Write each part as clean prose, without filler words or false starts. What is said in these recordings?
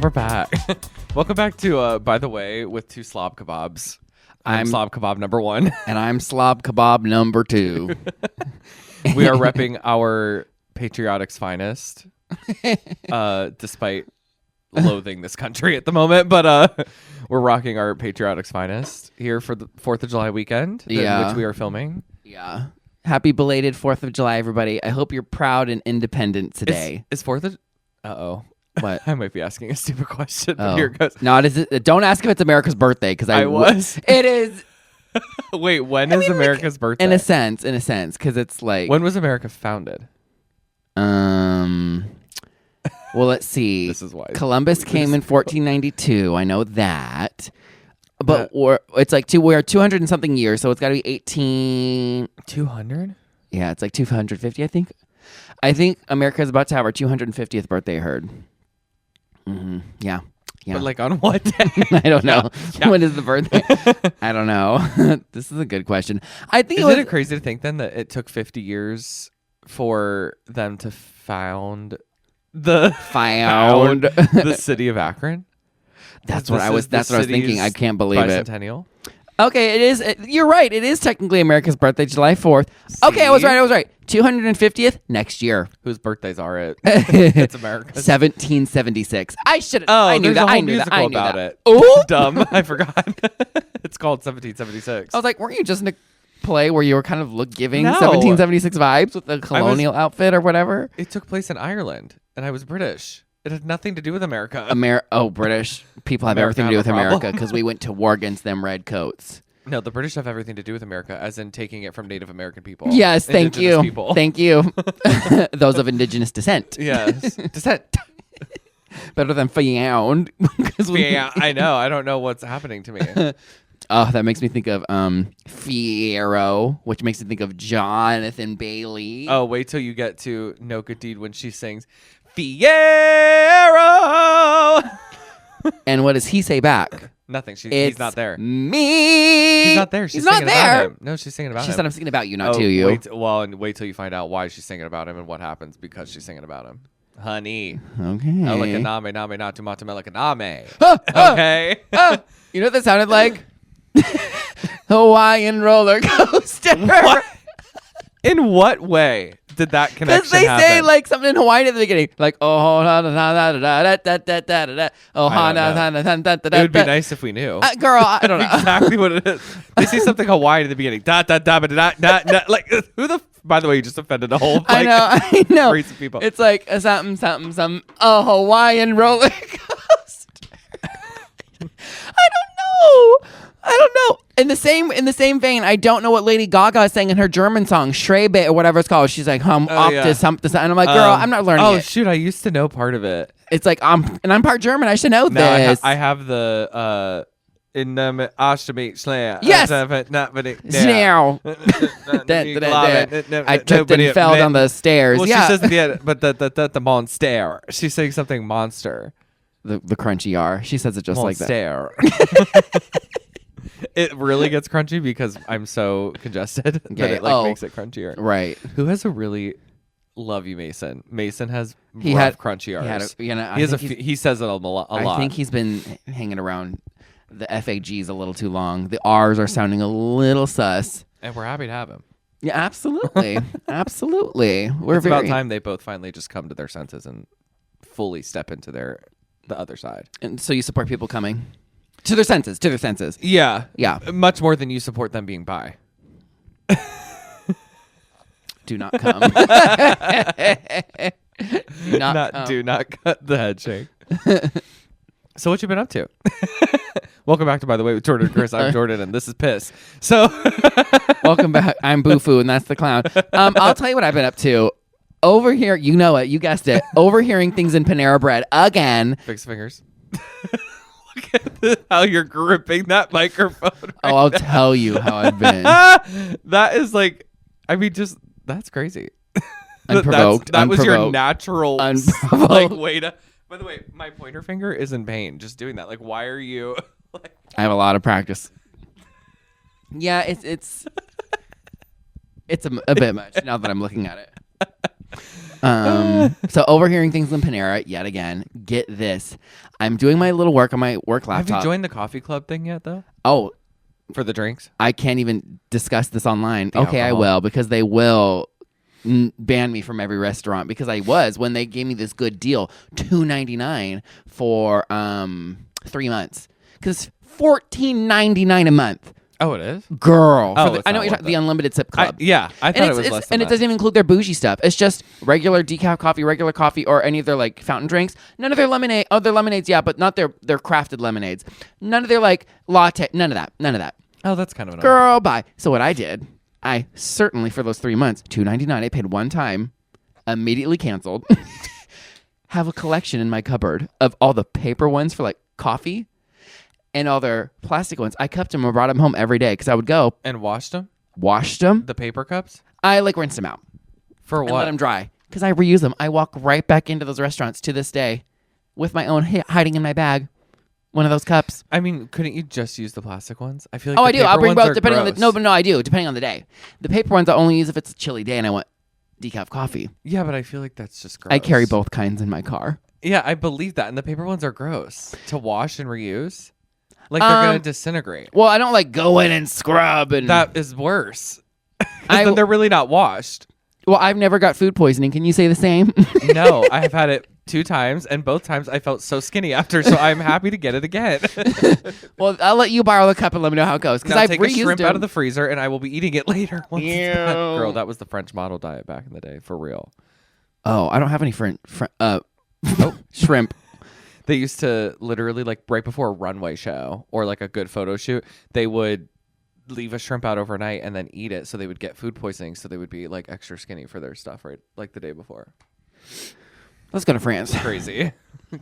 we're back. Welcome back to By the Way with two slob kebabs. I'm slob kebab number 1. And I'm slob kebab number 2. We are repping our patriotic's finest, despite loathing this country at the moment. But we're rocking our patriotic's finest here for the 4th of July weekend, which we are filming. Yeah. Happy belated 4th of July, everybody. I hope you're proud and independent today. Is 4th of... Uh-oh. What? I might be asking a stupid question. Oh. Here it goes. No, don't ask if it's America's birthday, because I was. It is. Wait, when is America's birthday? In a sense, because it's like... When was America founded? Well, let's see. This is why. Columbus came in 1492. I know that. But it's like we're 200 and something years, so it's got to be 200? Yeah, it's like 250, I think. I think America is about to have our 250th birthday, I heard. Mm-hmm. Yeah. But like on what day? I don't know. Yeah. When is the birthday? I don't know. This is a good question. I think Isn't it crazy to think then that it took 50 years for them to found the city of Akron? That's what I was thinking. I can't believe it. Bicentennial? Okay, it is. You're right. It is technically America's birthday, July 4th. See? Okay, I was right. 250th next year. Whose birthdays are it? It's America's. 1776. I should have. Oh, I knew there's that. a whole I knew musical that. I knew about that. it. Oh, dumb! I forgot. It's called 1776. I was like, weren't you just in a play where you were kind of giving No. 1776 vibes with the colonial outfit or whatever? It took place in Ireland, and I was British. It had nothing to do with America. British people have everything to do with America because we went to war against them redcoats. No, the British have everything to do with America, as in taking it from Native American people. Yes, thank you. People. Thank you. Those of indigenous descent. Yes, descent. Better than found. Yeah, I know. I don't know what's happening to me. Oh, that makes me think of Fiero, which makes me think of Jonathan Bailey. Oh, wait till you get to No Good Deed when she sings Fiero. And what does he say back? Nothing. He's not there. Me. He's not there. She's not singing there. about him. No, she's singing about him. She said, "I'm singing about you, not to you." Wait till you find out why she's singing about him and what happens because she's singing about him. Honey. Okay. Elikaname, name, not tomate, melikaname. Okay. You know what that sounded like? Hawaiian roller coaster. What? In what way did that connection Because they happen? say like something in Hawaiian at the beginning, like oh da da da da da da da da da oh ha da da da da da. It would be nice if we knew. Girl, I don't know exactly what it is. They say something Hawaiian at the beginning. Da da da da da da. Like who the? By the way, you just offended a whole. I know. Race of people. It's like a something. A Hawaiian roller coaster. I don't know. In the same vein, I don't know what Lady Gaga sang in her German song Schreibe or whatever it's called. She's like up to something, and I'm like, girl, I'm not learning it. Oh shoot, I used to know part of it. It's like I'm part German. I should know this. I have the in the Ashtamit Yes. Now. I tripped and fell down the stairs. Well, yeah. she says at the end, but the monster. She's saying something monster. The crunchy R. She says it just like that. It really gets crunchy because I'm so congested that it makes it crunchier. Right. Who has a really love you, Mason? Mason has crunchy R's. He says it a lot. I think he's been hanging around the FAGs a little too long. The R's are sounding a little sus. And we're happy to have him. Yeah, absolutely. Absolutely. It's about time they both finally just come to their senses and fully step into the other side. And so you support people coming to their senses. Yeah. Yeah. Much more than you support them being bi. Do not come. Do not cut the head shake. So what you been up to? Welcome back to By the Way with Jordan and Chris. I'm Jordan and this is Piss. So welcome back. I'm Bufu and that's the clown. I'll tell you what I've been up to. Over here, you know it, you guessed it. Overhearing things in Panera Bread again. Fix fingers. Look at how you're gripping that microphone. Right I'll now. tell you how I've been. That is like, I mean, just that's crazy. Unprovoked. That was your natural way to. By the way, my pointer finger is in pain just doing that. Like, why are you? I have a lot of practice. Yeah, it's a bit much now that I'm looking at it. So overhearing things in Panera yet again. Get this. I'm doing my little work on my work laptop. Have you joined the coffee club thing yet, though? Oh, for the drinks? I can't even discuss this online. The okay, alcohol. I will, because they will ban me from every restaurant, because I was, when they gave me this good deal, $2.99 for 3 months, because $14.99 a month. Oh, it is? Girl. Oh, I know what you're talking, the Unlimited Sip Club. I thought it was less than and that. it doesn't even include their bougie stuff. It's just regular decaf coffee, regular coffee, or any of their like fountain drinks. None of their lemonade. Oh, their lemonades, yeah, but not their crafted lemonades. None of their like latte. None of that. Oh, that's kind of annoying. Girl, bye. So what I did, I certainly for those 3 months, $2.99. I paid one time, immediately canceled. Have a collection in my cupboard of all the paper ones for like coffee. And all their plastic ones. I kept them and brought them home every day because I would go. And washed them? Washed them. The paper cups? I like rinsed them out. For what? And let them dry. Because I reuse them. I walk right back into those restaurants to this day with my own hiding in my bag. One of those cups. I mean, couldn't you just use the plastic ones? I feel like I do. I'll bring both depending gross. on the... No, I do. Depending on the day. The paper ones I only use if it's a chilly day and I want decaf coffee. Yeah, but I feel like that's just gross. I carry both kinds in my car. Yeah, I believe that. And the paper ones are gross to wash and reuse. Like they're going to disintegrate. Well, I don't like go in and scrub and... That is worse. Then they're really not washed. Well, I've never got food poisoning. Can you say the same? No, I have had it 2 times, and both times I felt so skinny after, so I'm happy to get it again. Well, I'll let you borrow the cup and let me know how it goes. Because I've take reused a shrimp them. out of the freezer, and I will be eating it later. Once it's done. Girl, that was the French model diet back in the day, for real. Oh, I don't have any shrimp. They used to literally, like, right before a runway show or, like, a good photo shoot, they would leave a shrimp out overnight and then eat it, so they would get food poisoning, so they would be, like, extra skinny for their stuff, right? Like, the day before. Let's go to France. Crazy.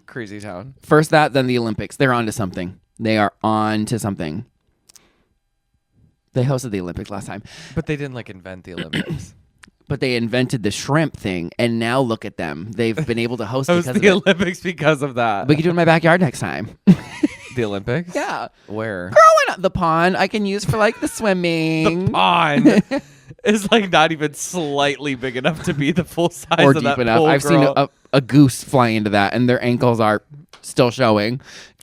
Crazy town. First that, then the Olympics. They're on to something. They are on to something. They hosted the Olympics last time. But they didn't, like, invent the Olympics. But they invented the shrimp thing, and now look at them. They've been able to host Host because the of it. Olympics because of that. We can do it in my backyard next time. The Olympics? Yeah. Where? Girl, why not? The pond I can use for like the swimming. The pond is like not even slightly big enough to be the full size or of deep that enough. pool, I've girl. seen a goose fly into that, and their ankles are still showing.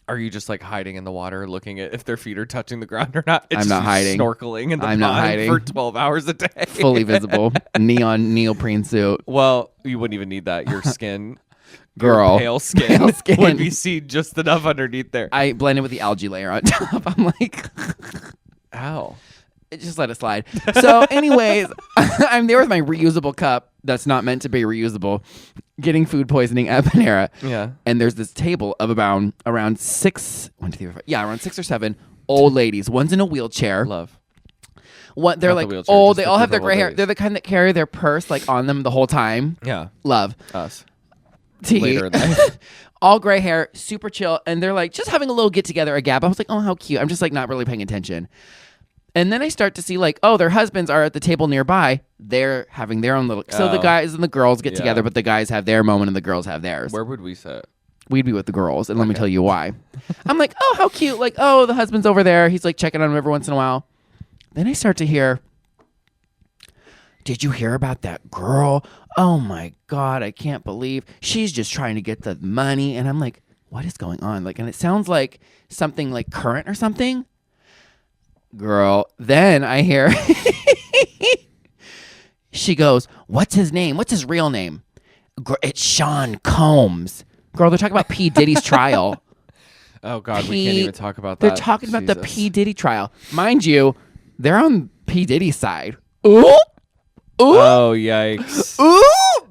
Are you just like hiding in the water, looking at if their feet are touching the ground or not? It's I'm not just hiding. Snorkeling in the I'm pond not hiding. for 12 hours a day. Fully visible. Neoprene suit. Well, you wouldn't even need that. Your skin, Girl. your pale skin, Pale skin. would be seen just enough underneath there. I blended with the algae layer on top. I'm like, Ow. just let it slide. So, anyways, I'm there with my reusable cup that's not meant to be reusable, getting food poisoning at Panera. Yeah. And there's this table of around 6 or 7 old ladies. One's in a wheelchair. Love. What they're Not the like wheelchair, old. just They the all have group their of gray old hair. ladies. They're the kind that carry their purse like on them the whole time. Yeah. Love. Us. Tea. Later in life. All gray hair, super chill, and they're like just having a little get together, a gab. I was like, oh, how cute. I'm just like not really paying attention. And then I start to see like, oh, their husbands are at the table nearby. They're having their own little. So the Oh. guys and the girls get Yeah. together, but the guys have their moment and the girls have theirs. Where would we sit? We'd be with the girls, and let me tell you why. I'm like, oh, how cute. Like, oh, the husband's over there. He's like checking on him every once in a while. Then I start to hear, did you hear about that girl? Oh my God, I can't believe she's just trying to get the money. And I'm like, what is going on? Like, and it sounds like something like current or something. Girl, then I hear she goes, what's his name? What's his real name? It's Sean Combs. Girl, they're talking about P. Diddy's trial. Oh, God, we can't even talk about that. They're talking about the Jesus. P. Diddy trial. Mind you, they're on P. Diddy's side. Ooh. Ooh. Oh, yikes. Ooh.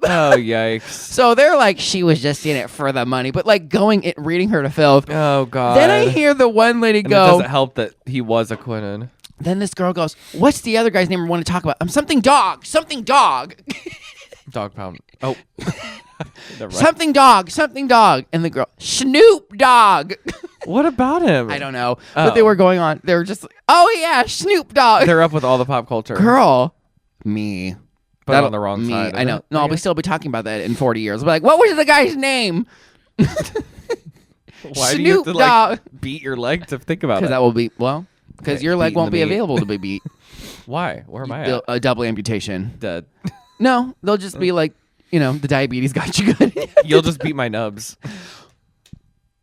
Oh, yikes. So they're like, she was just in it for the money, but like reading her to filth. Oh, God. Then I hear the one lady And go. it doesn't help that he was acquitted. Then this girl goes, what's the other guy's name I want to talk about? Something dog. Dog pound. Oh. Never mind. Something dog. And the girl, Snoop Dogg. What about him? I don't know. Oh. But they were going on. They were just like, oh yeah, Snoop Dogg. They're up with all the pop culture. Girl. Me. But That'll- on the wrong me, side. I know. No, we'll still be talking about that in 40 years. We'll be like, what was the guy's name? Why do you have Snoop to Dogg. like beat your leg to think about Because it? that will be, because Okay, your leg beating won't the be meat. available to be beat. Why? Where am I at? A double amputation. Dead. No, they'll just be like the diabetes got you good. You'll just beat my nubs.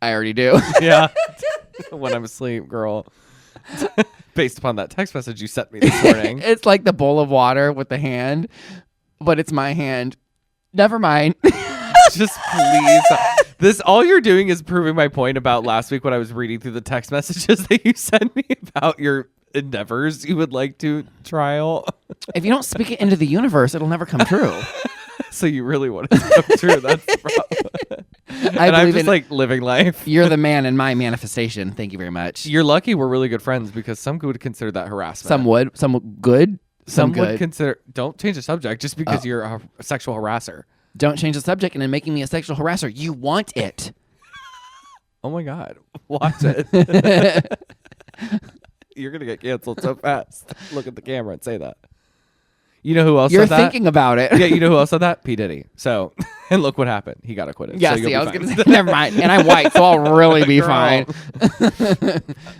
I already do. Yeah. When I'm asleep, girl. Based upon that text message you sent me this morning. It's like the bowl of water with the hand, but it's my hand. Never mind. Just please. This all you're doing is proving my point about last week when I was reading through the text messages that you sent me about your endeavors you would like to trial. If you don't speak it into the universe, it'll never come true. So you really want it to come true. That's the problem. And I'm just like living life. You're the man in my manifestation. Thank you very much. You're lucky we're really good friends because some would consider that harassment. Some would. Some good. Some good. would consider. Don't change the subject just because you're a sexual harasser. Don't change the subject and then making me a sexual harasser. You want it. Oh my God. Watch it. You're going to get canceled so fast. Look at the camera and say that. You know who else You're said that? thinking about it. Yeah, you know who else said that? P. Diddy. So, and look what happened. He got acquitted. Yeah, so see, I was going to say, never mind. And I'm white, so I'll really be fine.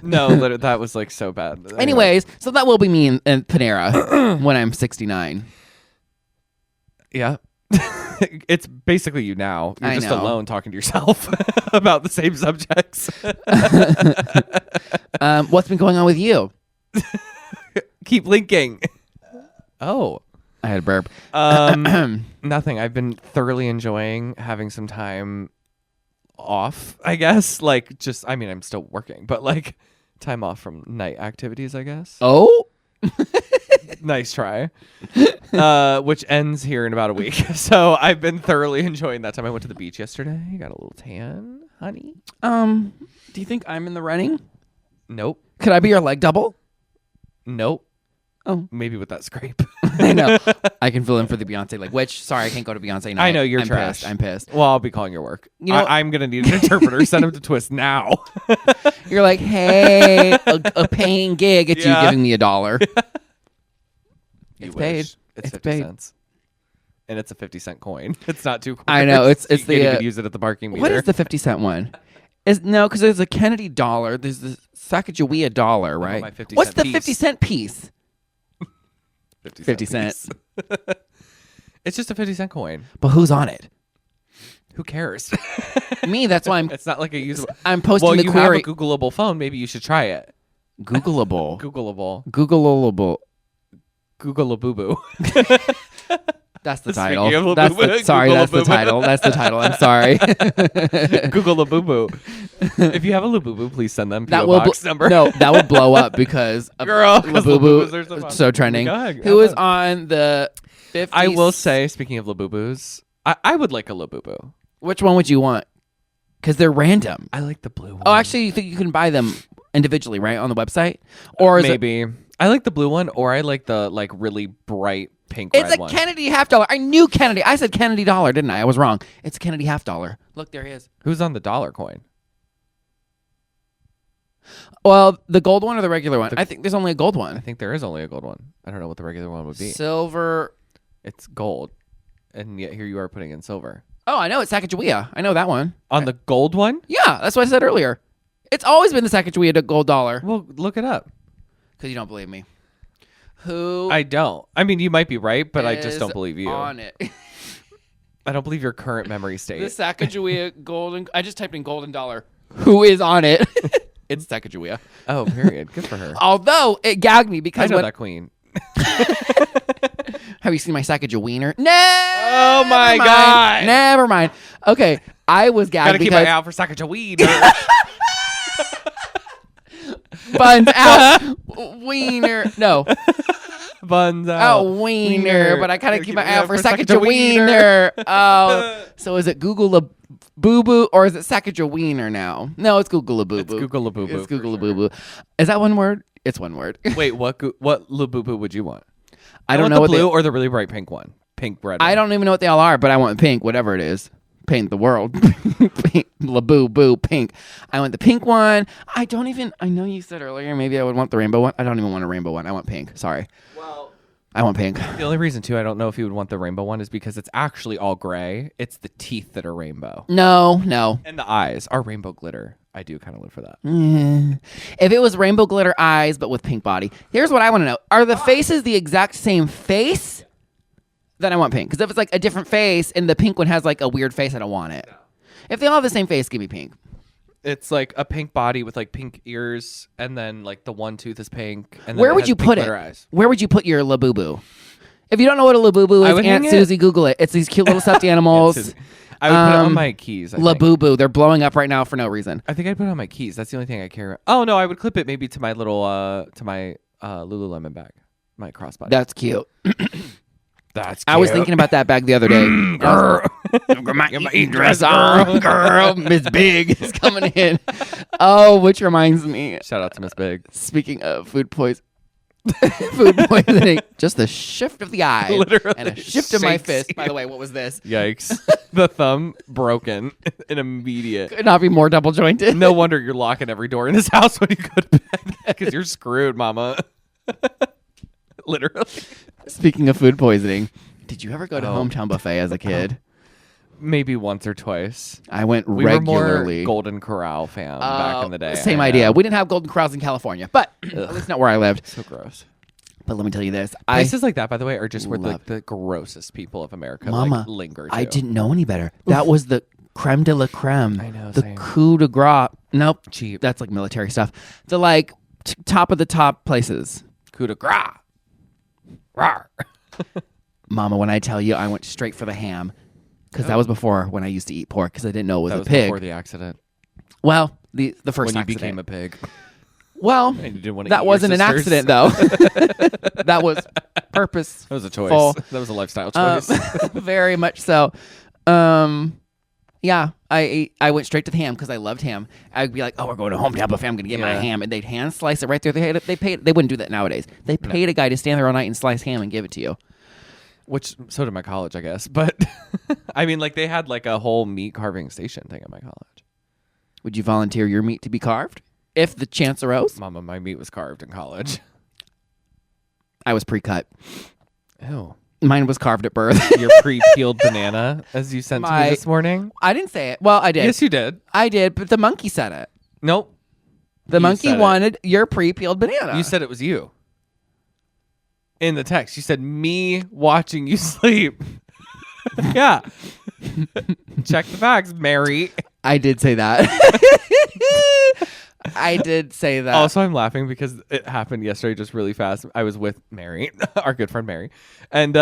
No, literally, that was like so bad. Anyways, so that will be me in Panera when I'm 69. Yeah. It's basically you now. You're just know. alone talking to yourself about the same subjects. What's been going on with you? Keep linking. Oh. I had a burp. Nothing. I've been thoroughly enjoying having some time off, I guess. Like, just, I mean, I'm still working, but like time off from night activities, I guess. Oh? Nice try. Which ends here in about a week. So I've been thoroughly enjoying that time. I went to the beach yesterday. Got a little tan, honey. Do you think I'm in the running? Nope. Could I be your leg double? Nope. Oh. Maybe with that scrape. I know. I can fill in for the Beyonce which, sorry, I can't go to Beyonce night. I know, you're I'm trash. Pissed. I'm pissed. Well, I'll be calling your work. You know, I'm going to need an interpreter. Send him to Twist now. You're like, hey, a paying gig. It's you giving me $1. It's paid. It's 50 paid. cents. And it's a 50-cent coin. It's not 2 coins. I know. It's you the can't even use it at the parking meter. What is the 50-cent one? Because there's a Kennedy dollar. There's the Sacagawea dollar, right? My 50 What's cent the piece. 50-cent piece? 50 cents. It's just a 50-cent coin. But who's on it? Who cares? Me. That's why I'm. It's not like a usable. I'm posting well, the you query. have a Googleable phone. Maybe you should try it. Googleable. Googleable. Googlabubu. That's the Speaking title. of That's Labubu, that's the Googlabubu. title. That's the title. I'm sorry. Googleabubu. If you have a Labubu, please send them That PO will box number. No, that would blow up because of Girl, 'cause Labubus are Labubu. so So trending. Go ahead, Who is on the 50s? I will say, speaking of Labubus, I would like a Labubu. Which one would you want? Because they're random. I like the blue one. Oh, actually, you think you can buy them individually, right, on the website? Or is maybe. I like the blue one, or I like the like really bright pink It's red a one. Kennedy $50. I knew Kennedy. I said Kennedy dollar, didn't I? I was wrong. It's a Kennedy $50. Look, there he is. Who's on the dollar coin? Well, the gold one or the regular one? I think there's only a gold I one. think there is only a gold one. I don't know what the regular one would be. Silver. It's gold, and yet here you are putting in silver. Oh, I know. It's Sacagawea. I know that one. On the gold one? Yeah, that's what I said earlier. It's always been the Sacagawea gold dollar. Well, look it up. Because you don't believe me. Who I don't. I mean, you might be right, but I just is don't believe you. on it? I don't believe your current memory state. The Sacagawea golden. I just typed in golden dollar. Who is on it? It's Sacagawea. Oh, period. Good for her. Although it gagged me I because know that queen. have you seen my Sacagaweener? No. Oh my God. Never mind. Okay, I was gagged Gotta keep because my eye out for Sacagawea. buns out, wiener. No, Buns out. oh wiener. But I gotta Gotta keep my eye out for Sacagaweener. Sacagaweener. Oh, so is it Googlabubu or is it Sacagaweener now? No, it's Googlabubu. It's Googlabubu. It's for sure. Googlabubu. Is that one word? It's one word. Wait, what Labubu would you want? I don't want know the what blue or the really bright pink one. Pink red. I don't even know what they all are, but I want pink, whatever it is. Paint the world. Pink, Labubu, pink. I want the pink one. I know you said earlier maybe I would want the rainbow one. I don't even want a rainbow one. I want pink. Sorry. Well, I want pink. the only reason too I don't know if you would want the rainbow one is because it's actually all gray. It's the teeth that are rainbow. No. And the eyes are rainbow glitter. I do kind of live for that. If it was rainbow glitter eyes, but with pink body. Here's what I want to know. Are the faces the exact same face? then I want pink. Because if it's like a different face and the pink one has like a weird face, I don't want it. No. If they all have the same face, give me pink. It's like a pink body with like pink ears, and then like the one tooth is pink. And then where would you put it? Eyes. Where would you put your Labubu? If you don't know what a Labubu is, Aunt Susie, Google it. It's these cute little stuffed animals. I would put it on my keys. Labubu, they're blowing up right now for no reason. I think I'd put it on my keys. That's the only thing I care about. Oh no, I would clip it maybe to my little Lululemon bag, my crossbody. That's cute. That's cute. I was thinking about that bag the other day. Girl. Get my evening dress on. Girl, Miss Big is coming in. Oh, which reminds me. Shout out to Miss Big. Speaking of food poisoning. Just the shift of the eye. Literally. And a shift of my fist. By the way, what was this? Yikes. The thumb broken. An immediate. Could not be more double jointed. No wonder you're locking every door in this house when you go to bed. Because you're screwed, mama. Literally. Speaking of food poisoning, did you ever go to Hometown Buffet as a kid? Maybe once or twice. I went we regularly. Were more Golden Corral fam back in the day. Same idea. We didn't have Golden Corrals in California, but at least not where I lived. So gross. But let me tell you this. Places like that, by the way, are just where the grossest people of America Mama, linger to. I didn't know any better. That was the creme de la creme. I know. The same. coup de grace. Nope. Cheap. That's like military stuff. The like top of the top places. Coup de grace. Rawr. Mama, when I tell you I went straight for the ham, because that was before when I used to eat pork because I didn't know it was a pig. Before the accident. Well, the first when you accident. became a pig. Well, and you didn't want to that wasn't an accident though. That was purpose. That was a choice. That was a lifestyle choice. Very much so. Yeah, I went straight to the ham because I loved ham. I'd be like, "Oh, we're going to Hometown Buffet. I'm going to get my ham," and they'd hand slice it right there. They paid. They wouldn't do that nowadays. They paid a guy to stand there all night and slice ham and give it to you. Which so did my college, I guess. But I mean, like they had like a whole meat carving station thing at my college. Would you volunteer your meat to be carved if the chance arose? Mama, my meat was carved in college. I was pre-cut. Ew. Mine was carved at birth. Your pre-peeled banana, as you sent to me this morning. I didn't say it. Well, I did. Yes, you did. I did, but the monkey said it. Nope. The monkey wanted your pre-peeled banana. You said it was you. In the text, you said me watching you sleep. Yeah. Check the facts, Mary. I did say that. I did say that. Also, I'm laughing because it happened yesterday just really fast. I was with Mary, our good friend Mary, and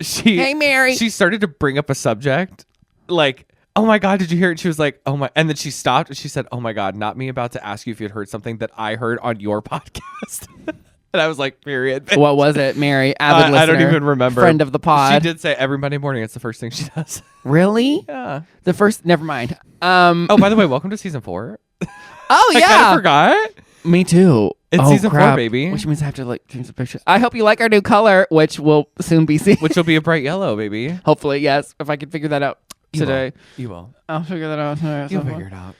Hey, Mary. She started to bring up a subject like, "Oh my God, did you hear it?" She was like, "Oh my," and then she stopped and she said, "Oh my God, not me about to ask you if you'd heard something that I heard on your podcast." And I was like, period. What was it, Mary? Avid listener. I don't even remember. Friend of the pod. She did say every Monday morning it's the first thing she does. Really? Yeah. The first, never mind. Oh, by the way, welcome to season 4. Oh, yeah. I kind of forgot. Me too. It's season 4, baby. Which means I have to like change the picture. I hope you like our new color, which will soon be seen. Which will be a bright yellow, baby. Hopefully, yes. If I can figure that out today. You will. I'll figure that out today. You'll figure it out.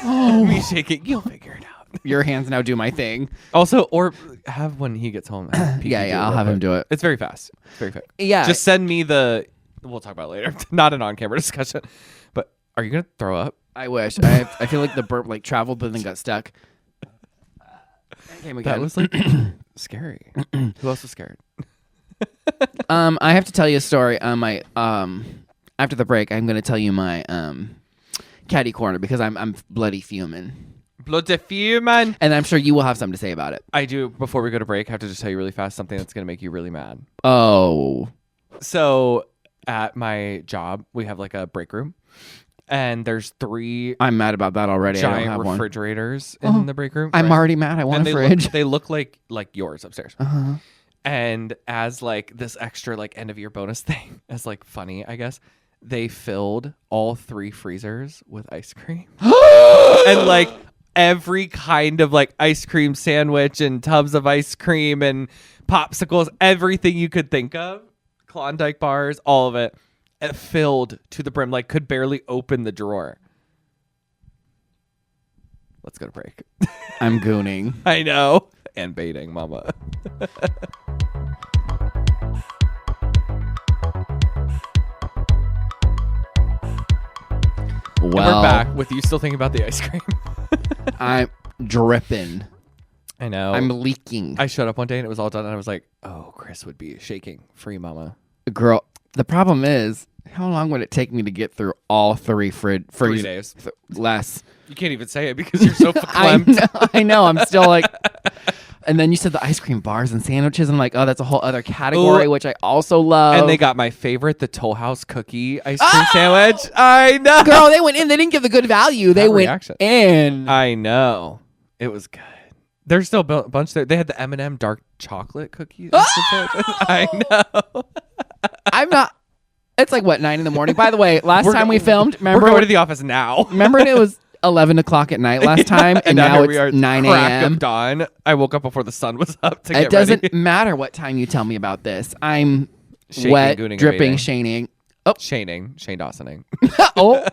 Oh. Me shaking. You'll figure it out. Your hands now do my thing. Also, or have when he gets home. Yeah, I'll have him do it. It's very fast. It's very quick. Yeah. Just send me we'll talk about it later. Not an on-camera discussion. But are you going to throw up? I wish. I feel like the burp like traveled but then got stuck. That was like scary. Who else was scared? I have to tell you a story. My after the break, I'm going to tell you my catty corner because I'm bloody fuming. Bloody fuming. And I'm sure you will have something to say about it. I do. Before we go to break, I have to just tell you really fast something that's going to make you really mad. Oh. So at my job, we have like a break room. And there's 3 I'm mad about that already. giant I don't have refrigerators in the break room. I'm already mad. I want a fridge. They look like yours upstairs. Uh-huh. And as like this extra like end of year bonus thing, as like funny, I guess, they filled all 3 freezers with ice cream. And like every kind of like ice cream sandwich and tubs of ice cream and popsicles, everything you could think of, Klondike bars, all of it. It filled to the brim, like could barely open the drawer. Let's go to break. I'm gooning. I know. And baiting, mama. Well, and we're back with you still thinking about the ice cream. I'm dripping. I know. I'm leaking. I showed up one day and it was all done and I was like, oh, Chris would be shaking. Free mama. Girl, the problem is, how long would it take me to get through all 3 3 freeze days. less? You can't even say it because you're so verklempt. I know. I'm still like. And then you said the ice cream bars and sandwiches. I'm like, oh, that's a whole other category, which I also love. And they got my favorite, the Toll House cookie ice cream sandwich. I know. Girl, they went in. They didn't give the good value. They went reaction. in. I know. It was good. There's still a bunch there. They had the M&M dark chocolate cookies. I know. I'm not. It's like, what, 9 a.m? By the way, last time we filmed, remember? We're going to the office now. Remember it was 11 o'clock at night last time, and now it's 9 crack a.m. of dawn. I woke up before the sun was up to get It doesn't ready. matter what time you tell me about this. I'm Shaking, wet, gooning, and dripping, bathing. shaning. Shane Dawsoning. Oh,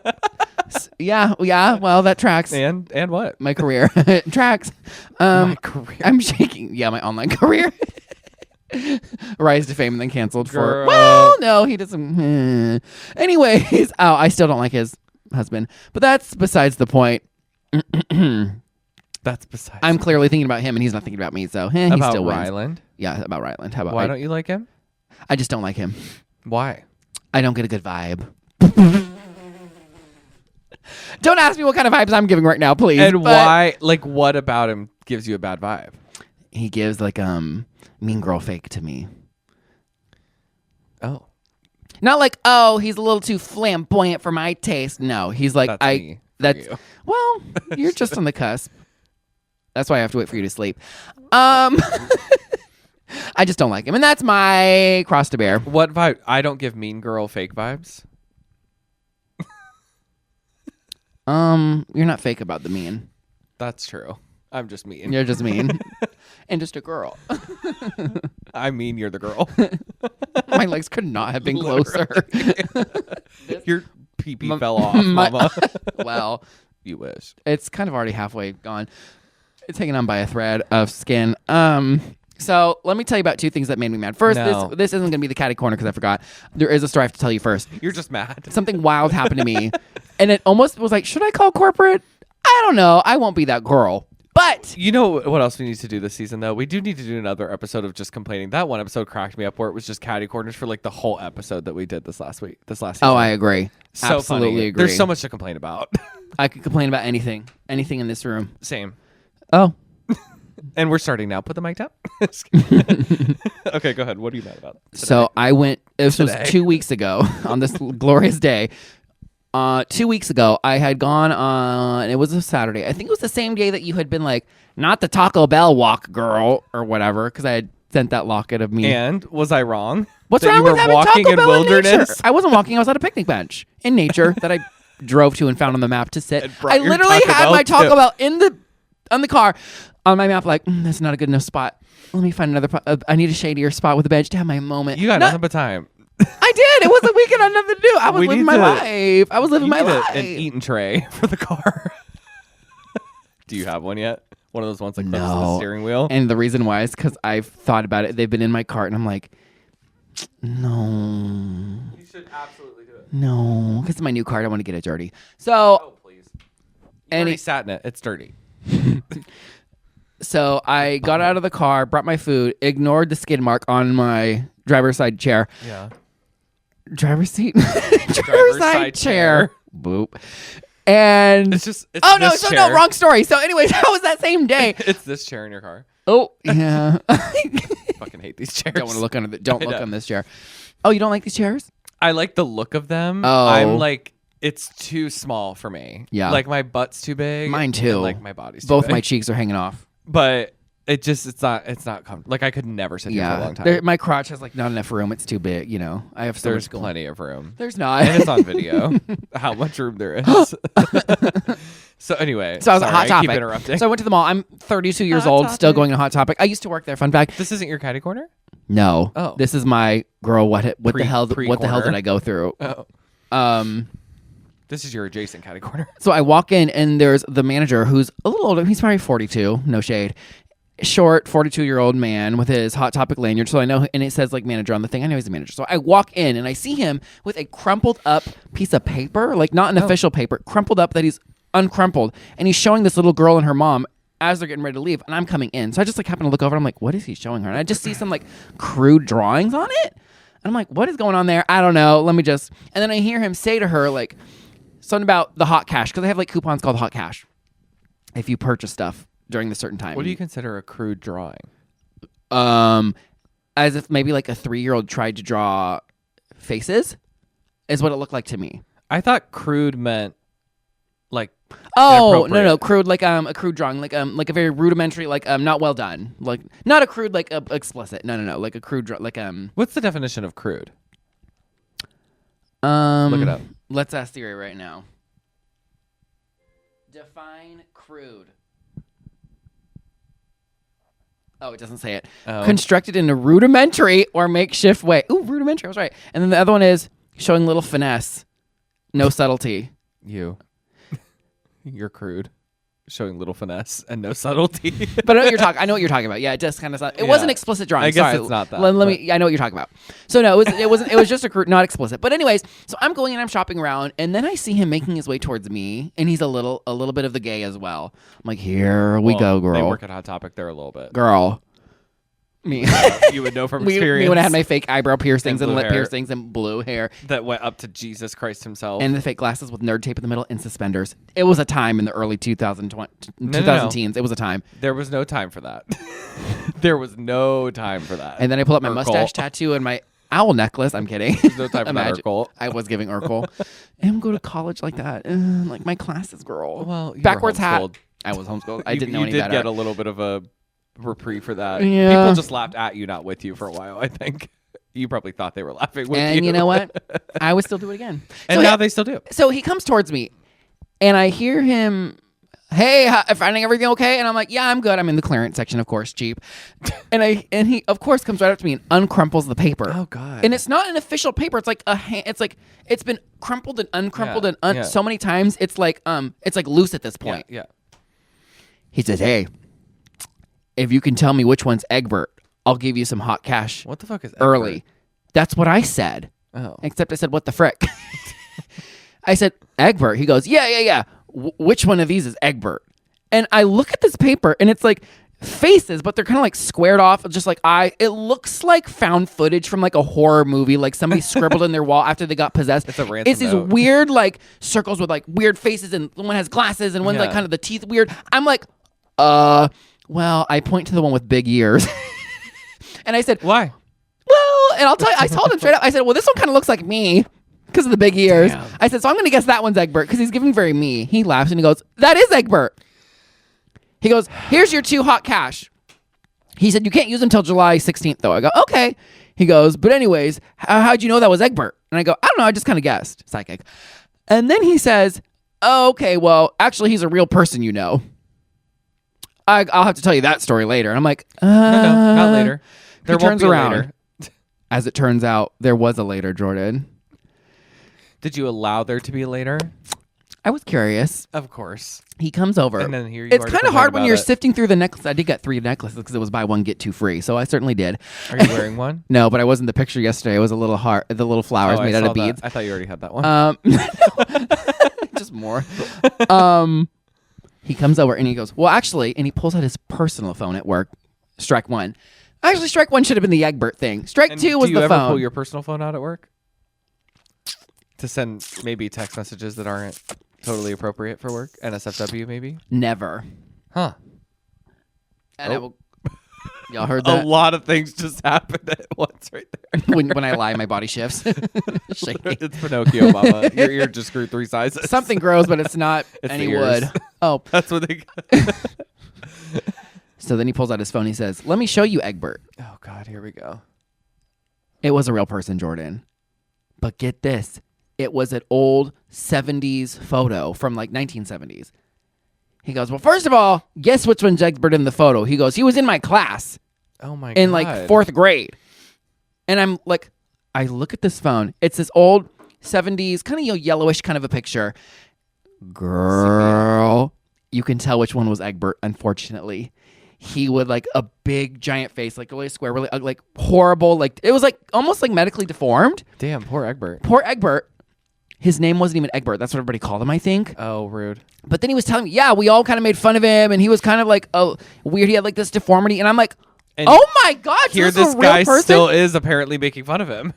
yeah. Well, that tracks. And what? My career tracks. My career. I'm shaking. Yeah, my online career. Rise to fame and then canceled for. Girl. Well, no, he doesn't. Anyways, I still don't like his husband, but that's besides the point. That's besides. I'm clearly thinking about him, and he's not thinking about me. So he about still wins. Ryland. Yeah, about Ryland. How about Why don't you like him? I just don't like him. Why? I don't get a good vibe. Don't ask me what kind of vibes I'm giving right now, please. And why? Like, what about him gives you a bad vibe? He gives like mean girl fake to me. Oh, Not like, oh, he's a little too flamboyant for my taste. No, he's like, that's me for that's you. well, you're just on the cusp. That's why I have to wait for you to sleep. I just don't like him, and that's my cross to bear. What vibe? I don't give mean girl fake vibes. You're not fake about the mean. That's true. I'm just mean. You're just mean, and just a girl. I mean, you're the girl. My legs could not have been closer. Your pee-pee fell off, mama. Well, You wish. it's kind of already halfway gone. It's hanging on by a thread of skin. So let me tell you about 2 things that made me mad. First, No. this isn't going to be the catty corner because I forgot. There is a story I have to tell you first. You're just mad. Something wild happened to me, and it almost was like, should I call corporate? I don't know. I won't be that girl. But You know what else we need to do this season, though? We do need to do another episode of just complaining. That one episode cracked me up where it was just catty corners for like the whole episode that we did this last season. oh, I agree. So Absolutely funny. agree. There's so much to complain about. I could complain about anything in this room. Same. Oh, And we're starting now. Put the mic down. Just kidding. Okay, go ahead. What are you mad about? so I went. This was Today. 2 weeks ago on this glorious day. 2 weeks ago, I had gone on. It was a Saturday. I think it was the same day that you had been like, not the Taco Bell walk, girl, or whatever, because I had sent that locket of me. And was I wrong? What's that wrong you with were having walking Taco in Bell in nature? wilderness? I wasn't walking. I was at a picnic bench in nature that I drove to and found on the map to sit. And brought I your literally Taco had Bell my Taco too. Bell on the car on my map. Like, that's not a good enough spot. Let me find another. I need a shadier spot with a bench to have my moment. You got nothing but time. I did. It was a weekend. I had nothing to do. I was We living need my to- life. I was living You my need life. an eating tray for the car. Do you have one yet? One of those ones like close to the No. steering wheel? And the reason why is because I've thought about it. They've been in my cart, and I'm like, no, You should absolutely do it. no, because it's my new cart. I want to get it dirty. So, Oh, please. You Any- already sat in it. It's dirty. so I got out of the car, brought my food, ignored the skid mark on my driver's side chair. Yeah. Driver's seat? driver's side chair. Boop. And It's just. It's oh no, this so chair. no, wrong story. So, anyways, that was that same day. It's this chair in your car. Oh yeah. Fucking hate these chairs. Don't want to look under the. Don't I look know. on this chair. Oh, you don't like these chairs? I like the look of them. Oh. I'm like, it's too small for me. Yeah. Like my butt's too big. Mine too. And, like my body's too Both big. my cheeks are hanging off. But it's not comfortable. Like I could never sit here for a Yeah, long time. my crotch has like not enough room. It's too big. You know, I have so There's much going. plenty of room. There's not. And it's on video how much room there is. So anyway, So I was at sorry, Hot I Topic. keep interrupting. So I went to the mall. I'm 32 years Hot old, still Topic. going to Hot Topic. I used to work there. Fun fact. This isn't your catty corner? No. Oh. This is my girl. What the hell? What the hell Pre-corner. did I go through? Oh. This is your adjacent catty corner. So I walk in and there's the manager who's a little older. He's probably 42. No shade. Short 42-year-old man with his Hot Topic lanyard. So I know, and it says like manager on the thing. I know he's a manager. So I walk in and I see him with a crumpled up piece of paper, like not an official paper, crumpled up that he's uncrumpled, and he's showing this little girl and her mom as they're getting ready to leave, and I'm coming in. So I just like happen to look over. And I'm like, what is he showing her? And I just see some like crude drawings on it. And I'm like, what is going on there? I don't know. Let me just. And then I hear him say to her, like, something about the hot cash. Because they have, like, coupons called hot cash if you purchase stuff during the certain time. What do you consider a crude drawing? As if maybe, like, a 3-year-old tried to draw faces is what it looked like to me. I thought crude meant, like, oh no, crude, like a crude drawing, like a very rudimentary, like not well done, like not a crude, like explicit. No, like a crude like What's the definition of crude? Look it up. Let's ask Siri right now. Define crude. Oh, it doesn't say it. Oh. Constructed in a rudimentary or makeshift way. Ooh, rudimentary. I was right. And then the other one is showing little finesse, no subtlety. You're crude, showing little finesse and no subtlety. But I know what you're talking about. Yeah, it just kind of. It wasn't explicit drawing. I guess Sorry. it's not that. Let me. I know what you're talking about. So no, it wasn't. It was just a crude, not explicit. But anyways, so I'm going and I'm shopping around, and then I see him making his way towards me, and he's a little bit of the gay as well. I'm like, here we go, girl. They work at Hot Topic there a little bit. Girl. Me. You would know from experience. Me when I had my fake eyebrow piercings and lip hair. piercings and blue hair. That went up to Jesus Christ himself. And the fake glasses with nerd tape in the middle and suspenders. It was a time in the early 2000 teens. It was a time. There was no time for that. There was no time for that. And then I pull up my mustache tattoo and my owl necklace. I'm kidding. There's no time for that, Urkel. I was giving Urkel. And go to college like that. Like my classes, girl. Well, you backwards were hat. homeschooled. I was homeschooled. I didn't know any better. You did get a little bit of a reprieve for that. Yeah. People just laughed at you, not with you, for a while. I think you probably thought they were laughing with you. And you know what? I would still do it again. And so now they still do. So he comes towards me, and I hear him. Hey, finding everything okay? And I'm like, yeah, I'm good. I'm in the clearance section, of course, cheap. And he of course comes right up to me and uncrumples the paper. Oh God! And it's not an official paper. It's like it's been crumpled and uncrumpled so many times. It's like loose at this point. Yeah. He says, "Hey, if you can tell me which one's Egbert, I'll give you some hot cash." What the fuck is early? Egbert? That's what I said. Oh. Except I said, "What the frick?" I said, "Egbert." He goes, "Yeah. Which one of these is Egbert?" And I look at this paper, and it's like faces, but they're kind of like squared off, just like it looks like found footage from like a horror movie, like somebody scribbled in their wall after they got possessed. It's a ransom It's these note. weird like circles with like weird faces, and one has glasses, and one's like kind of the teeth weird. I'm like, well, I point to the one with big ears. And I said, why? Well, and I'll tell you, I told him straight up, I said, well, this one kind of looks like me because of the big ears. Damn. I said, so I'm going to guess that one's Egbert because he's giving very me. He laughs and he goes, that is Egbert. He goes, here's your 2 hot cash. He said, you can't use them until July 16th, though. I go, okay. He goes, but anyways, how'd you know that was Egbert? And I go, I don't know. I just kind of guessed. Psychic. And then he says, oh, okay, well, actually, he's a real person, you know. I'll have to tell you that story later. And I'm like, No, not later. There He won't turns be a around. later. As it turns out, there was a later, Jordan. Did you allow there to be a later? I was curious. Of course. He comes over. And then here you it's are to kind of complain hard when about you're it. sifting through the necklace. I did get 3 necklaces because it was buy one, get 2 free. So I certainly did. Are you wearing one? No, but I was in the picture yesterday. It was a little heart, the little flowers Oh, made I out saw of beads. that. I thought you already had that one. Just more. He comes over and he goes, well, actually, and he pulls out his personal phone at work. Strike 1. Actually, strike 1 should have been the Egbert thing. Strike 2 was the phone. Do you ever pull your personal phone out at work? To send maybe text messages that aren't totally appropriate for work? NSFW maybe? Never. Huh. And I will. Y'all heard that? A lot of things just happened at once right there. when I lie, my body shifts. Shaking. It's Pinocchio, mama. Your ear just grew 3 sizes. Something grows, but it's not It's any the ears. wood. Oh. That's what they got. So then he pulls out his phone. He says, let me show you Egbert. Oh, God. Here we go. It was a real person, Jordan. But get this. It was an old 70s photo from like 1970s. He goes, well, first of all, guess which one's Egbert in the photo? He goes, he was in my class Oh, my God. in like 4th grade. And I'm like, I look at this phone. It's this old 70s, kind of yellowish kind of a picture. Girl, you can tell which one was Egbert, unfortunately. He would like a big giant face, like really square, really like horrible. Like it was like almost like medically deformed. Damn, poor Egbert. Poor Egbert. His name wasn't even Egbert. That's what everybody called him, I think. Oh, rude. But then he was telling me, yeah, we all kind of made fun of him, and he was kind of like weird. He had like this deformity, and I'm like, And oh my God, so here this is this a real guy person? still is apparently making fun of him.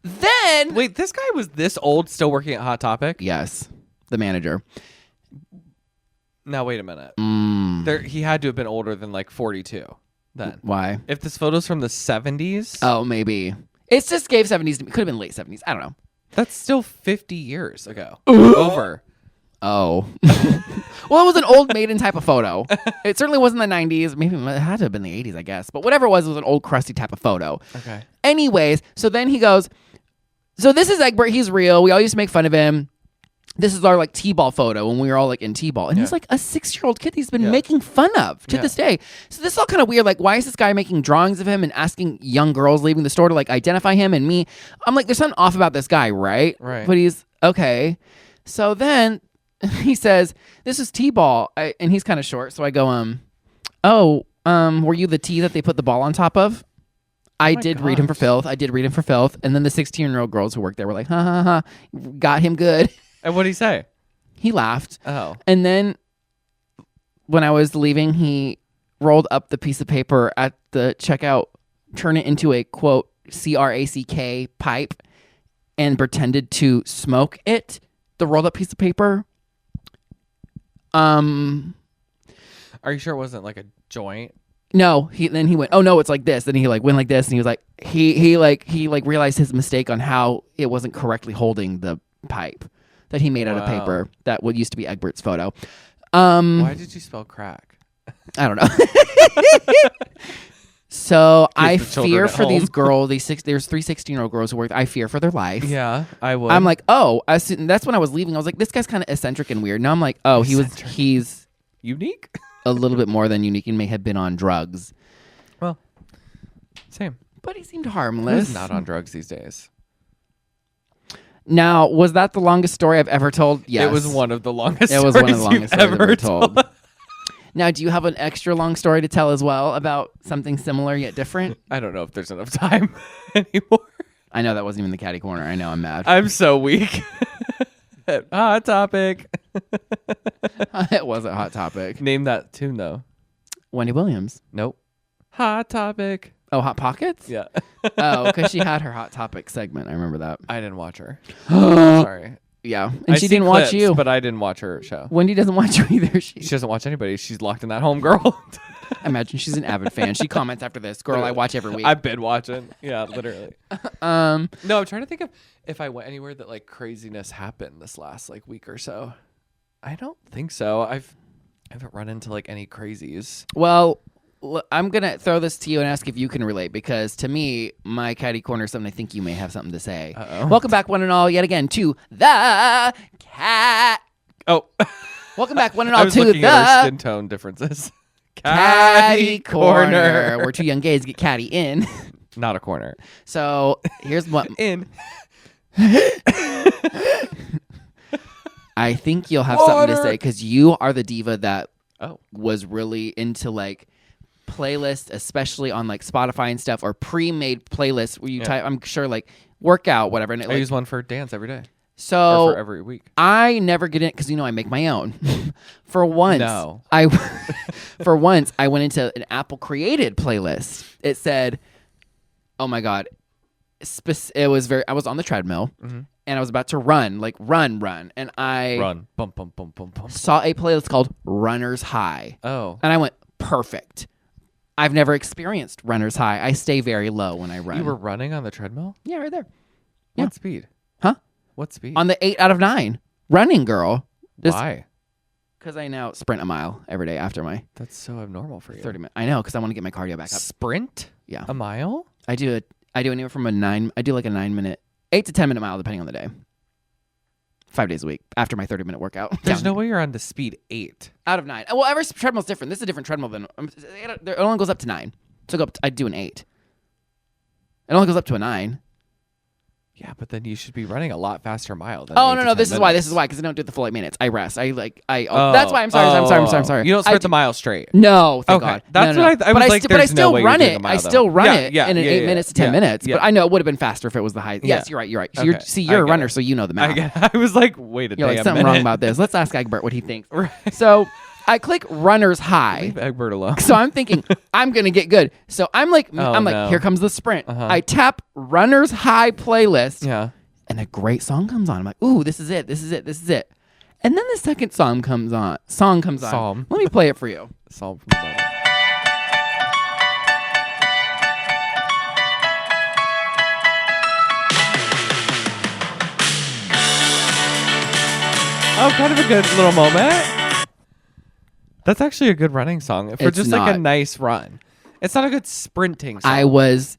Then Wait, this guy was this old still working at Hot Topic? yes, the manager. Now, wait a minute. Mm. He had to have been older than like 42 then. Why? If this photo's from the 70s, Oh, maybe. It's just gave 70s. Could have been late 70s. I don't know. that's still 50 years ago. Over. Oh. Well, it was an old maiden type of photo. It certainly wasn't the 90s. Maybe it had to have been the 80s, I guess. But whatever it was an old crusty type of photo. Okay. Anyways, so then he goes, so this is Egbert. He's real. We all used to make fun of him. This is our like T-ball photo when we were all like in T-ball. And he's like a 6-year-old kid he's been making fun of to this day. So this is all kind of weird. Like, why is this guy making drawings of him and asking young girls leaving the store to like identify him and me? I'm like, there's something off about this guy, right? Right. But he's okay. So then he says, this is T-ball. And he's kind of short. So I go, were you the T that they put the ball on top of? I did read him for filth. And then the 16-year-old girls who worked there were like, ha, ha, ha, got him good. And what'd he say? He laughed. Oh. And then when I was leaving, he rolled up the piece of paper at the checkout, turned it into a, quote, CRACK pipe, and pretended to smoke it, the rolled up piece of paper. Are you sure it wasn't like a joint? No, then he went, oh no, it's like this. Then he like went like this, and he was like, he realized his mistake on how it wasn't correctly holding the pipe that he made out of paper that would used to be Egbert's photo. Why did you spell crack? I don't know. So I the children fear at for home. these girls. There's 3 16-year-old girls who work. I fear for their life. Yeah, I would. I'm like, oh, that's when I was leaving. I was like, this guy's kind of eccentric and weird. Now I'm like, oh, he's unique? a little bit more than unique and may have been on drugs. Well, same. But he seemed harmless. Who's not on drugs these days? Now, was that the longest story I've ever told? Yes. It was one of the longest It was one of the longest stories ever I've ever told. Now, do you have an extra long story to tell as well about something similar yet different? I don't know if there's enough time anymore. I know that wasn't even the catty corner. I know, I'm mad. I'm so weak. Hot Topic. It was a Hot Topic. Name that tune, though. Wendy Williams. Nope. Hot Topic. Oh, Hot Pockets? Yeah. Oh, because she had her Hot Topic segment. I remember that. I didn't watch her. Sorry. Yeah. And I she see didn't watch clips, you. But I didn't watch her show. Wendy doesn't watch her either. She doesn't watch anybody. She's locked in that home, girl. I imagine she's an avid fan. She comments after this. Girl, I watch every week. I've been watching. Yeah, literally. No, I'm trying to think of if I went anywhere that like craziness happened this last like week or so. I don't think so. I haven't run into like any crazies. Well, I'm going to throw this to you and ask if you can relate, because to me, my catty corner is something I think you may have something to say. Uh-oh. Welcome back, one and all, yet again, to the cat. Oh. Welcome back, one and I all, was to looking at our the skin tone differences. catty corner, where two young gays get catty in. Not a corner. So here's what In. I think you'll have something to Water. say, because you are the diva that Oh. was really into like playlists, especially on like Spotify and stuff, or pre-made playlists where you type, I'm sure, like workout, whatever. And it, I like, use one for dance every day. so Or for every week. I never get in because I make my own. For once, No. for once I went into an Apple created playlist. It said, "Oh my god!" It was I was on the treadmill and I was about to run, and I Run. Bump, bump, bump, bump, bump. saw a playlist called Runner's High, Oh. and I went, perfect. I've never experienced Runner's High. I stay very low when I run. You were running on the treadmill? Yeah, right there. Yeah. What speed? Huh? What speed? On the 8 out of 9 running, girl. Why? Because I now sprint a mile every day after my That's so abnormal for you. 30 minutes. I know, because I want to get my cardio back up. Sprint? Yeah. A mile? I do anywhere from I do like a 8 to 10 minute mile depending on the day. 5 days a week after my 30-minute workout. There's no way you're on the speed 8. Out of 9. Well, every treadmill's different. This is a different treadmill than it only goes up to 9. So I'd do an 8. It only goes up to a 9. Yeah, but then you should be running a lot faster mile than Oh 8 to no, 10 this is why. minutes. Because I don't do the full 8 minutes. I rest. That's why I'm sorry. You don't sprint the mile straight. No, thank Okay. God. That's No. what I was like, but I there's still no way run you're doing it. a mile, I though. still run Yeah, it yeah, in an yeah, 8 yeah, minutes to 10 yeah, minutes. yeah. But I know it would have been faster if it was the high. Yeah. Yes, you're right. You're Okay. a I runner, get it. so you know the math. I was like, wait a You're damn like, something minute. wrong about this. Let's ask Egbert what he thinks. Right. So I click runner's high. Leave Egbert alone. So I'm thinking I'm gonna get good. So I'm like, no. here comes the sprint. Uh-huh. I tap runner's high playlist, Yeah. and a great song comes on. I'm like, ooh, this is it. And then the second song comes on. Psalm. Let me play it for you. Psalm from the Bible. Oh, kind of a good little moment. That's actually a good running song for It's just like a not. nice run. It's not a good sprinting song. I was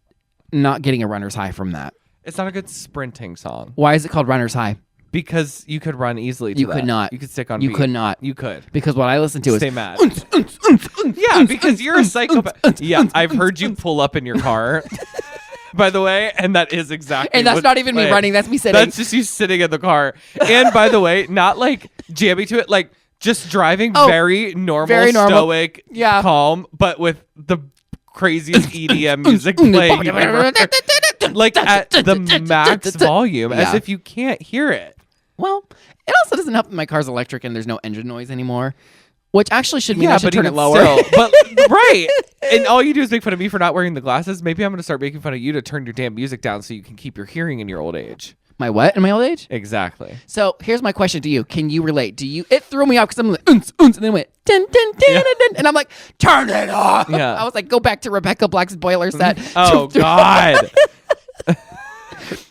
not getting a runner's high from that. It's not a good sprinting song Why is it called runner's high? because you could run easily to You that. could not. You could stick on You beat. could not. You could. Because what I listen to Stay is mad. Yeah, because you're a psychopath. Yeah, I've heard you pull up in your car, by the way, and that is exactly and that's what's not even me playing. running. That's me sitting. That's just you sitting in the car. And by the way, not like jamming to it, like just driving very normal, stoic, Yeah. calm, but with the craziest EDM music playing you've ever heard. Like at the max volume, as Yeah. if you can't hear it. Well, it also doesn't help that my car's electric and there's no engine noise anymore, which actually should mean I should turn it even lower. still, but right. And all you do is make fun of me for not wearing the glasses. Maybe I'm going to start making fun of you to turn your damn music down so you can keep your hearing in your old age. My what in my old age? Exactly. So here's my question to you: can you relate? It threw me off because I'm like, and then it went dun, dun, dun, dun, dun, and I'm like, turn it off. Yeah. I was like, go back to Rebecca Black's boiler set. Oh God.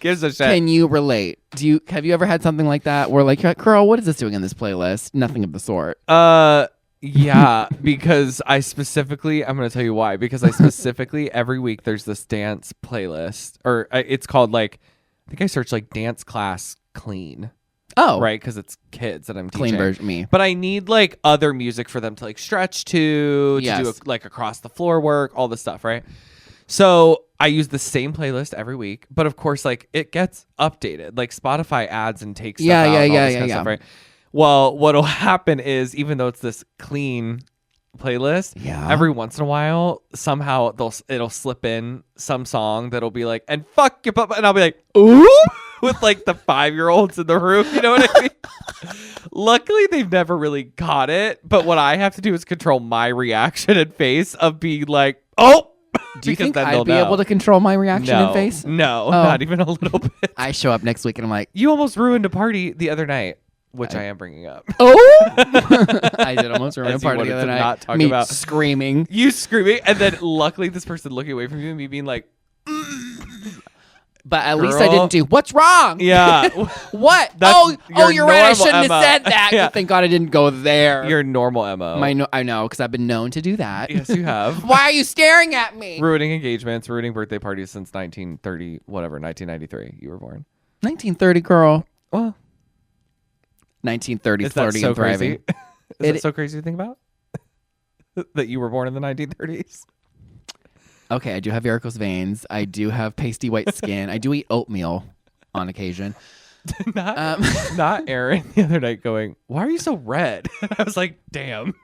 Gives a shit. Can you relate? Have you ever had something like that where like, you're like, girl, what is this doing in this playlist? Nothing of the sort. Yeah, because I'm going to tell you why. Because I specifically, every week, there's this dance playlist, or it's called like, I think I searched like dance class clean. Oh, Right, because it's kids that I'm teaching. clean version me. But I need like other music for them to like stretch to Yes. do like across the floor work, all this stuff, right? So I use the same playlist every week, but of course, like it gets updated. Like Spotify adds and takes stuff out and all this kind of stuff, right? Well, what'll happen is even though it's this clean playlist, every once in a while, somehow it'll slip in some song that'll be like, and fuck your papa, and I'll be like, ooh, with like the 5-year-olds in the room, you know what I mean? Luckily, they've never really caught it, but what I have to do is control my reaction and face of being like, oh. Do you think then I'd they'll be know. able to control my reaction and face? No, not even a little bit. I show up next week and I'm like, You almost ruined a party the other night, which I am bringing up. oh, I did almost ruin a As you party wanted the other to night. not talk Me about. screaming. You screaming, and then luckily this person looking away from you and me being like, But at least I Girl. didn't do, what's wrong? yeah, What? That's You're right. I normal shouldn't Emma. have said that. Yeah. Thank God I didn't go there. your normal MO. I know, because I've been known to do that. Yes, you have. Why are you staring at me? Ruining engagements, ruining birthday parties since 1930, whatever, 1993. You were born. 1930, girl. Well, 1930, is that flirty so and thriving. crazy? Is that so crazy to think about? That you were born in the 1930s? Okay, I do have varicose veins. I do have pasty white skin. I do eat oatmeal on occasion. Not Aaron the other night going, why are you so red? And I was like, damn.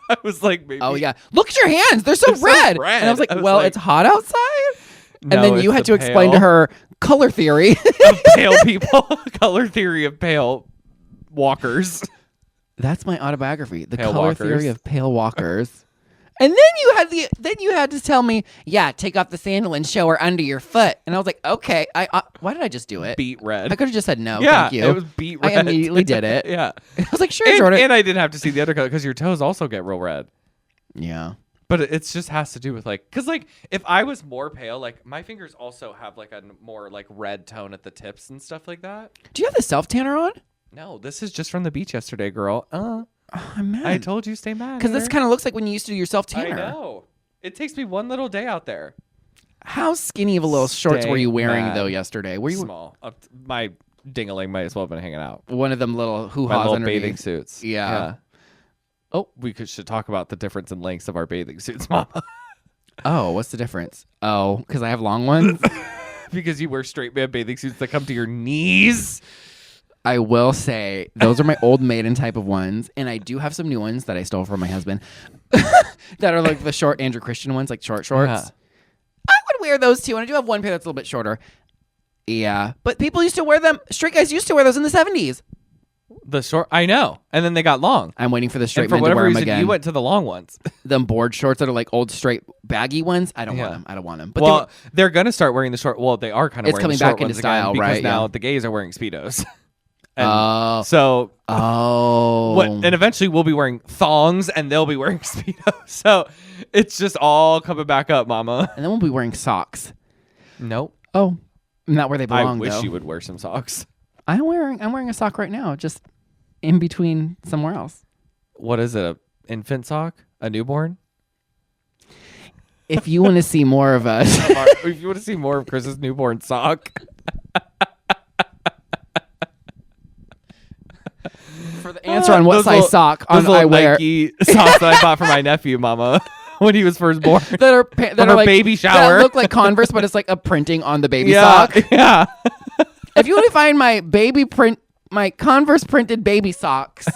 I was like, maybe. Oh, yeah. Look at your hands. They're so red. red. And I was like, I was well, like, it's hot outside. No, And then you it's had the to explain to pale her color theory. of pale people. Color theory of pale walkers. That's my autobiography. The Pale color walkers. theory of pale walkers. And then you had to tell me, yeah, take off the sandal and show her under your foot. And I was like, okay. Why did I just do it? Beat red. I could have just said no. Yeah, thank you. it was beat red. I immediately did it. Yeah. I was like, sure, Jordan. And I didn't have to see the undercut because your toes also get real red. Yeah. But it just has to do with like, because like if I was more pale, like my fingers also have like a more like red tone at the tips and stuff like that. Do you have the self tanner on? No, this is just from the beach yesterday, girl. Oh, I'm mad. I told you stay mad. Because this Aaron. kind of looks like when you used to do your self I tanner. know. It takes me one little day out there. How skinny of a little shorts Stay were you wearing mad. though yesterday? Were you Small. My dingling might as well have been hanging out. one of them little hoo My ha's little underneath? bathing suits. Yeah. Oh, should talk about the difference in lengths of our bathing suits, Mama. Oh, what's the difference? Oh, because I have long ones. Because you wear straight man bathing suits that come to your knees. I will say those are my old maiden type of ones, and I do have some new ones that I stole from my husband that are like the short Andrew Christian ones, like short shorts. Yeah. I would wear those too, and I do have one pair that's a little bit shorter. Yeah, but people used to wear them. Straight guys used to wear those in the 70s. The short, I know. And then they got long. I'm waiting for the straight And for men to whatever wear them reason, again. you went to the long ones. Them board shorts that are like old straight baggy ones. I don't Yeah. want them. I don't want them. But Well, they're going to start wearing the short. Well, they are kind of It's wearing coming the short back into ones style, again because right? now Yeah. the gays are wearing Speedos. And Oh. so Oh. and eventually we'll be wearing thongs and they'll be wearing Speedos. So it's just all coming back up, mama. And then we'll be wearing socks. Nope. Oh, not where they belong. I wish though. you would wear some socks. I'm wearing a sock right now, just in between somewhere else. What is it? A infant sock? A newborn? If you want to see more of us, If you want to see more of Chris's newborn sock. for the answer on what Those size little- sock Those on little I wear Nike socks that I bought for my nephew, mama, when he was first born. that are From her like baby shower. that look like Converse, but it's like a printing on the baby Yeah, sock. yeah. If you want to find my Converse printed baby socks,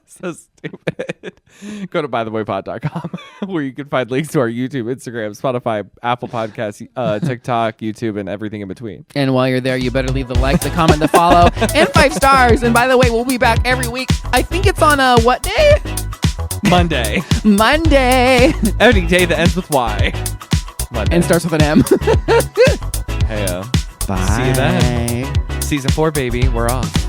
So stupid. Go to bythewaypod.com where you can find links to our YouTube, Instagram, Spotify, Apple Podcasts, TikTok, YouTube, and everything in between. and while you're there, you better leave the like, the comment, the follow, and 5 stars. And by the way, we'll be back every week. I think it's on what day? Monday. Monday. Any day that ends with Y. Monday. And starts with an M. Hey, Bye. See you then. Season 4, baby. We're off.